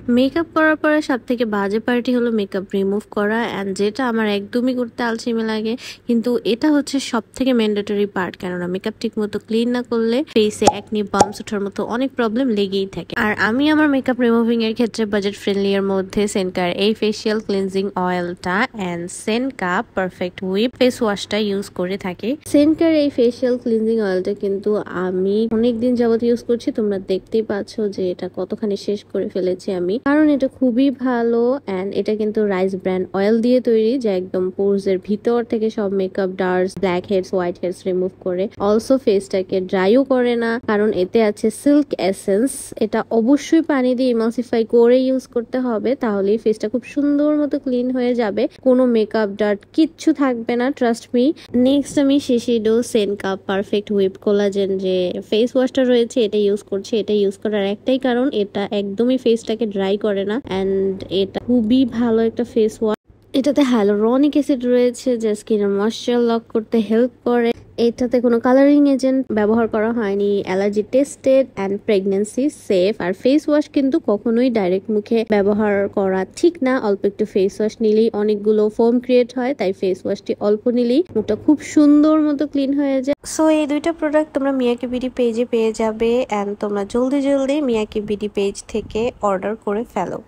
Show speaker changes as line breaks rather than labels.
Makeup করার পরে সবথেকে বাজে পার্টি হলো মেকআপ রিমুভ করা, অ্যান্ড যেটা আমার একদমই করতে আলসেমি লাগে, কিন্তু এটা হচ্ছে সবথেকে ম্যান্ডেটরি পার্ট। কেননা মেকআপ ঠিক মতো ক্লিন না করলে ফেসে একনি বাম্পস ওঠার মতো অনেক প্রবলেম লেগেই থাকে। আর আমি আমার মেকআপ রিমুভিং এর ক্ষেত্রে বাজেট ফ্রেন্ডলি এর মধ্যে সেনকার এই ফেসিয়াল ক্লিনজিং অয়েলটা and Senka perfect whip face ওয়াশটা ইউজ করে থাকি। সেনকার এই ফেসিয়াল ক্লিনজিং অয়েলটা কিন্তু আমি অনেকদিন যাবত ইউজ করছি, তোমরা দেখতেই পাচ্ছ যে এটা কতখানি শেষ করে ফেলেছি আমি, কারণ এটা খুবই ভালো। অ্যান্ড এটা কিন্তু রাইস ব্র্যান্ড অয়েল দিয়ে তৈরি, যা একদম পোরস এর ভিতর থেকে সব makeup dirts, black heads, white heads remove করে। অলসো ফেসটাকে ড্রাইও করে না, কারণ এতে আছে সিল্ক এসেন্স। এটা অবশ্যই পানি দিয়ে ইমালসিফাই করে ইউজ করতে হবে, তাহলেই ফেসটা খুব সুন্দর মতো ক্লিন হয়ে যাবে, কোনো মেকআপ ডার্ট কিচ্ছু থাকবে না, ট্রাস্ট মি। নেক্সট আমি শিশিডো সেনকা পারফেক্ট হুইপ কোলাজেন যে ফেস ওয়াশটা রয়েছে এটা ইউজ করছি। এটা ইউজ করার একটাই কারণ, এটা একদমই ফেসটাকে ড্রাই করে না, অ্যান্ড এটা খুবই ভালো একটা ফেস ওয়াশ। এটাতে হাইলোরনিক অ্যাসিড রয়েছে যা স্কিনের ময়েশ্চার লক করতে হেল্প করে। এটাতে কোনো কালারিং এজেন্ট ব্যবহার করা হয়নি, allergy tested and pregnancy safe. আর ফেস ওয়াশ কিন্তু কখনোই ডাইরেক্ট মুখে ব্যবহার করা ঠিক না, অল্প একটু ফেস ওয়াশ নিলেই অনেকগুলো ফোম ক্রিয়েট হয়, তাই ফেস ওয়াশটি অল্প নিলেই মুখটা খুব সুন্দর মতো ক্লিন হয়ে যায়। সো এই দুইটা প্রোডাক্ট তোমরা মিয়াকি বিডি পেজে পেয়ে যাবে, অ্যান্ড তোমরা জলদি জলদি মিয়াকি বিডি পেজ থেকে অর্ডার করে ফেলো।